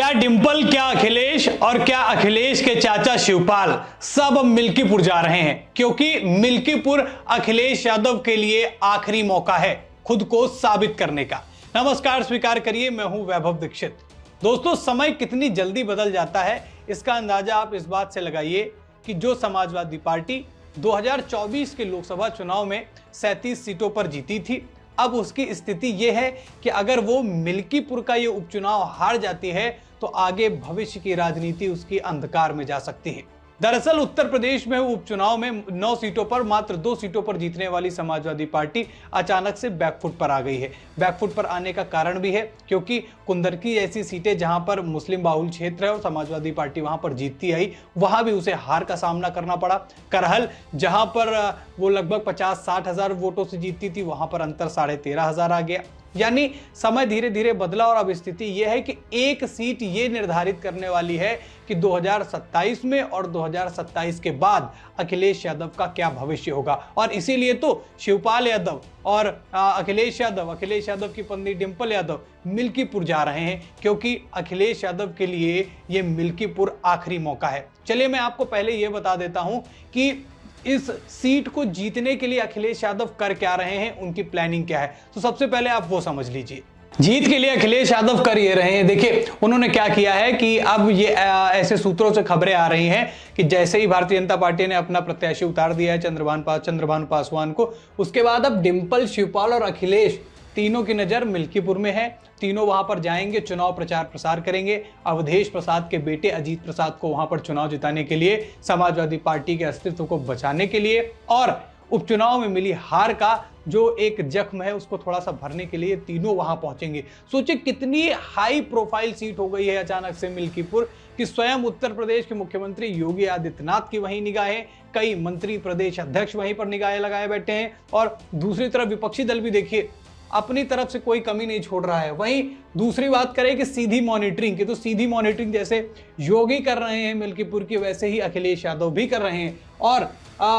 क्या डिंपल, क्या अखिलेश और क्या अखिलेश के चाचा शिवपाल सब अब मिल्कीपुर जा रहे हैं, क्योंकि मिल्कीपुर अखिलेश यादव के लिए आखिरी मौका है खुद को साबित करने का। नमस्कार, स्वीकार करिए, मैं हूं वैभव दीक्षित। दोस्तों, समय कितनी जल्दी बदल जाता है इसका अंदाजा आप इस बात से लगाइए कि जो समाजवादी पार्टी 2024 के लोकसभा चुनाव में 37 सीटों पर जीती थी, अब उसकी स्थिति यह है कि अगर वो मिल्कीपुर का ये उपचुनाव हार जाती है तो आगे भविष्य की राजनीति उसकी अंधकार में जा सकती है। दरअसल उत्तर प्रदेश में उपचुनाव में 9 सीटों पर मात्र 2 सीटों पर जीतने वाली समाजवादी पार्टी अचानक से बैकफुट पर आ गई है। बैकफुट पर आने का कारण भी है क्योंकि कुंदरकी ऐसी सीटें जहां पर मुस्लिम बाहुल क्षेत्र है और समाजवादी पार्टी वहां पर जीतती आई, वहां भी उसे हार का सामना करना पड़ा। करहल, जहां पर वो लगभग 50-60 हजार वोटों से जीतती थी, वहां पर अंतर 13,500 आ गया। यानी समय धीरे धीरे बदला और अब स्थिति यह है कि एक सीट ये निर्धारित करने वाली है कि 2027 में और 2027 के बाद अखिलेश यादव का क्या भविष्य होगा। और इसीलिए तो शिवपाल यादव और अखिलेश यादव की पत्नी डिंपल यादव मिल्कीपुर जा रहे हैं, क्योंकि अखिलेश यादव के लिए ये मिल्कीपुर आखिरी मौका है। चलिए मैं आपको पहले ये बता देता हूं कि इस सीट को जीतने के लिए अखिलेश यादव कर क्या रहे हैं, उनकी प्लानिंग क्या है। तो सबसे पहले आप वो समझ लीजिए। जीत के लिए अखिलेश यादव कर ये रहे हैं। देखिए, उन्होंने क्या किया है कि अब ये ऐसे सूत्रों से खबरें आ रही हैं कि जैसे ही भारतीय जनता पार्टी ने अपना प्रत्याशी उतार दिया है चंद्रभानु पासवान को, उसके बाद अब डिंपल, शिवपाल और अखिलेश तीनों की नजर मिल्कीपुर में है। तीनों वहां पर जाएंगे, चुनाव प्रचार प्रसार करेंगे। अवधेश प्रसाद के बेटे अजीत प्रसाद को वहां पर चुनाव जिताने के लिए, समाजवादी पार्टी के अस्तित्व को बचाने के लिए और उपचुनाव में मिली हार का जो एक जख्म है उसको थोड़ा सा भरने के लिए तीनों वहां पहुंचेंगे। सोचिए कितनी हाई प्रोफाइल सीट हो गई है अचानक से मिल्कीपुर कि स्वयं उत्तर प्रदेश के मुख्यमंत्री योगी आदित्यनाथ की वहीं निगाहें, कई मंत्री, प्रदेश अध्यक्ष वहीं पर निगाहें लगाए बैठे हैं और दूसरी तरफ विपक्षी दल भी देखिए अपनी तरफ से कोई कमी नहीं छोड़ रहा है। वहीं दूसरी बात करें कि सीधी मॉनिटरिंग की, तो सीधी मॉनिटरिंग जैसे योगी कर रहे हैं मिल्कीपुर की, वैसे ही अखिलेश यादव भी कर रहे हैं और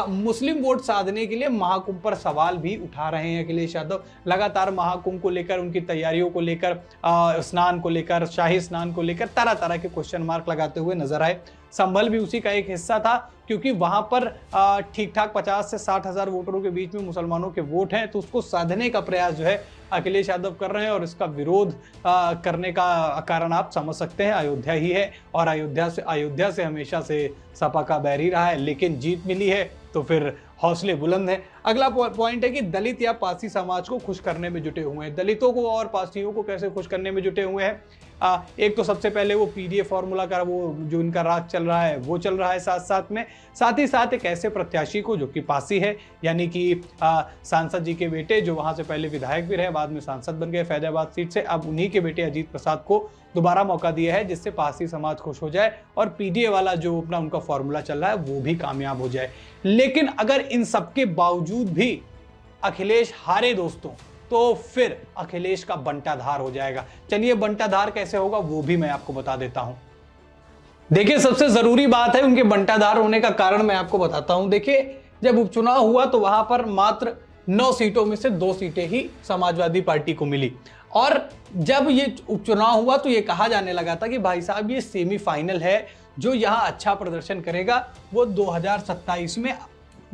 मुस्लिम वोट साधने के लिए महाकुंभ पर सवाल भी उठा रहे हैं अखिलेश यादव। लगातार महाकुंभ को लेकर, उनकी तैयारियों को लेकर, स्नान को लेकर, शाही स्नान को लेकर तरह तरह के क्वेश्चन मार्क लगाते हुए नजर आए। संभल भी उसी का एक हिस्सा था, क्योंकि वहां पर ठीक ठाक 50 से 60 हजार वोटरों के बीच में मुसलमानों के वोट हैं, तो उसको साधने का प्रयास जो है अखिलेश यादव कर रहे हैं और इसका विरोध करने का कारण आप समझ सकते हैं, अयोध्या ही है और अयोध्या से हमेशा से सपा का बैर ही रहा है, लेकिन जीत मिली है तो फिर हौसले बुलंद हैं। अगला पॉइंट है कि दलित या पारसी समाज को खुश करने में जुटे हुए हैं। दलितों को और पारसियों को कैसे खुश करने में जुटे हुए हैं? एक तो सबसे पहले वो पीडीए फॉर्मूला का वो जो इनका राज चल रहा है वो चल रहा है, साथ ही साथ एक ऐसे प्रत्याशी को जो कि पारसी है, यानी कि सांसद जी के बेटे जो वहां से पहले विधायक भी रहे, बाद में सांसद बन गए फैजाबाद सीट से, अब उन्हीं के बेटे अजीत प्रसाद को दोबारा मौका दिया है जिससे पारसी समाज खुश हो जाए और पीडीए वाला जो अपना उनका फॉर्मूला चल रहा है वो भी कामयाब हो जाए। लेकिन अगर इन सबके बावजूद भी अखिलेश हारे दोस्तों, तो फिर अखिलेश का बंटाधार हो जाएगा। चलिए बंटाधार कैसे होगा वो भी मैं आपको बता देता हूं। देखिए, सबसे जरूरी बात है उनके बंटाधार होने का कारण मैं आपको बताता हूं। देखिए, जब उपचुनाव हुआ तो वहां पर मात्र 9 सीटों में से 2 सीटें ही समाजवादी पार्टी को मिली और जब ये उपचुनाव हुआ तो ये कहा जाने लगा था कि भाई साहब ये सेमीफाइनल है, जो यहां अच्छा प्रदर्शन करेगा वो 2027 में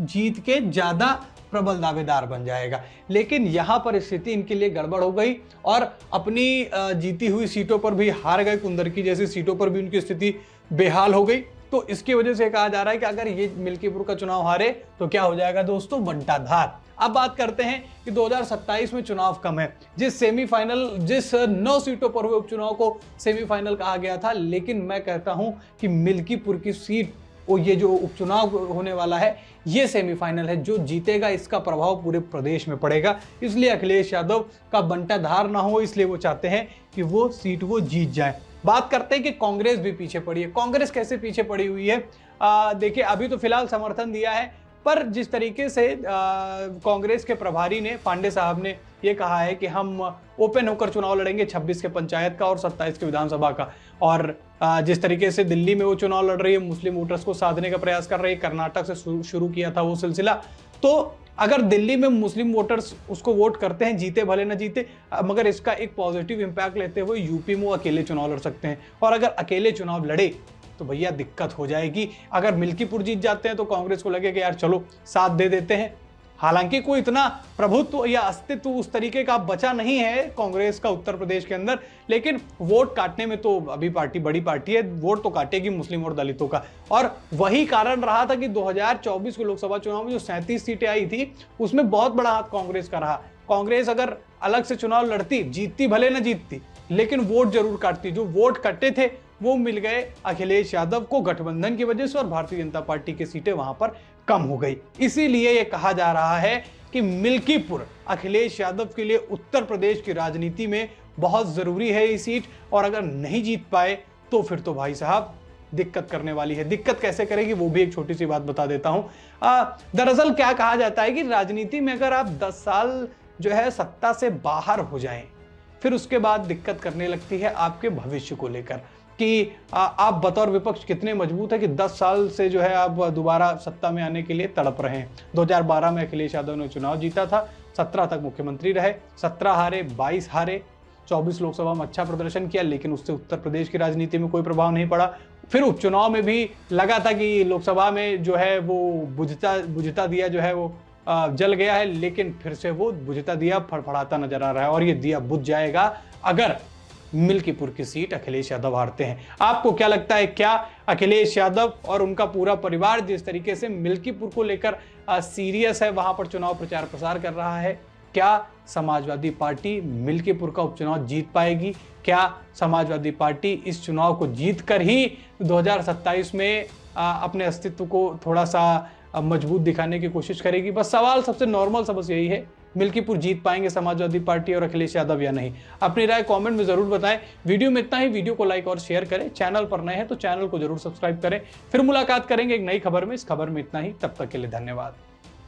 जीत के ज्यादा प्रबल दावेदार बन जाएगा। लेकिन यहां पर स्थिति इनके लिए गड़बड़ हो गई और अपनी जीती हुई सीटों पर भी हार गए। कुंदरकी जैसी सीटों पर भी उनकी स्थिति बेहाल हो गई। तो इसकी वजह से कहा जा रहा है कि अगर ये मिल्कीपुर का चुनाव हारे तो क्या हो जाएगा दोस्तों, बंटाधार। अब बात करते हैं कि 2027 में चुनाव कम है, जिस 9 सीटों पर हुए उपचुनाव को सेमीफाइनल कहा गया था, लेकिन मैं कहता हूं कि मिल्कीपुर की सीट और ये जो उपचुनाव होने वाला है ये सेमीफाइनल है। जो जीतेगा इसका प्रभाव पूरे प्रदेश में पड़ेगा, इसलिए अखिलेश यादव का बंटाधार ना हो, इसलिए वो चाहते हैं कि वो सीट वो जीत जाए। बात करते हैं कि कांग्रेस भी पीछे पड़ी है। कांग्रेस कैसे पीछे पड़ी हुई है? देखिए, अभी तो फिलहाल समर्थन दिया है, पर जिस तरीके से कांग्रेस के प्रभारी ने, पांडे साहब ने ये कहा है कि हम ओपन होकर चुनाव लड़ेंगे 26 के पंचायत का और 27 के विधानसभा का, और जिस तरीके से दिल्ली में वो चुनाव लड़ रही है, मुस्लिम वोटर्स को साधने का प्रयास कर रही है, कर्नाटक से शुरू किया था वो सिलसिला, तो अगर दिल्ली में मुस्लिम वोटर्स उसको वोट करते हैं, जीते भले ना जीते, मगर इसका एक पॉजिटिव इंपैक्ट लेते हुए यूपी में वो अकेले चुनाव लड़ सकते हैं। और अगर अकेले चुनाव लड़े तो भैया दिक्कत हो जाएगी। अगर मिल्कीपुर जीत जाते हैं तो कांग्रेस को लगे कि यार चलो साथ दे देते हैं। हालांकि कोई इतना प्रभुत्व या अस्तित्व उस तरीके का बचा नहीं है कांग्रेस का उत्तर प्रदेश के अंदर, लेकिन वोट काटने में तो अभी पार्टी बड़ी पार्टी है, वोट तो काटेगी मुस्लिम और दलितों का। और वही कारण रहा था कि 2024 के लोकसभा चुनाव में जो 37 सीटें आई थी उसमें बहुत बड़ा हाथ कांग्रेस का रहा। कांग्रेस अगर अलग से चुनाव लड़ती, जीतती भले न जीतती, लेकिन वोट जरूर काटती। जो वोट कटे थे वो मिल गए अखिलेश यादव को गठबंधन की वजह से, और भारतीय जनता पार्टी की सीटें वहां पर कम हो गई। इसीलिए यह कहा जा रहा है कि मिल्कीपुर अखिलेश यादव के लिए उत्तर प्रदेश की राजनीति में बहुत जरूरी है ये सीट, और अगर नहीं जीत पाए तो फिर तो भाई साहब दिक्कत करने वाली है। दिक्कत कैसे करेगी वो भी एक छोटी सी बात बता देता हूं। दरअसल क्या कहा जाता है कि राजनीति में अगर आप 10 साल जो है सत्ता से बाहर हो जाएं, फिर उसके बाद दिक्कत करने लगती है आपके भविष्य को लेकर कि आप बतौर विपक्ष कितने मजबूत है कि 10 साल से जो है आप दोबारा सत्ता में आने के लिए तड़प रहे हैं। 2012 में अखिलेश यादव ने चुनाव जीता था, 17 तक मुख्यमंत्री रहे, 17 हारे, 22 हारे, 24 लोकसभा में अच्छा प्रदर्शन किया, लेकिन उससे उत्तर प्रदेश की राजनीति में कोई प्रभाव नहीं पड़ा। फिर उपचुनाव में भी लगा था कि लोकसभा में जो है वो बुझता दिया जो है वो जल गया है, लेकिन फिर से वो बुझता दिया फड़फड़ाता नजर आ रहा है, और ये दिया बुझ जाएगा अगर मिल्कीपुर की सीट अखिलेश यादव हारते हैं। आपको क्या लगता है, क्या अखिलेश यादव और उनका पूरा परिवार जिस तरीके से मिल्कीपुर को लेकर सीरियस है, वहां पर चुनाव प्रचार प्रसार कर रहा है, क्या समाजवादी पार्टी मिल्कीपुर का उपचुनाव जीत पाएगी? क्या समाजवादी पार्टी इस चुनाव को जीतकर ही 2027 में अपने अस्तित्व को थोड़ा सा मजबूत दिखाने की कोशिश करेगी? बस सवाल सबसे नॉर्मल सा बस यही है, मिल्कीपुर जीत पाएंगे समाजवादी पार्टी और अखिलेश यादव या नहीं? अपनी राय कमेंट में जरूर बताएं। वीडियो में इतना ही। वीडियो को लाइक और शेयर करें। चैनल पर नए हैं तो चैनल को जरूर सब्सक्राइब करें। फिर मुलाकात करेंगे एक नई खबर में। इस खबर में इतना ही। तब तक के लिए धन्यवाद।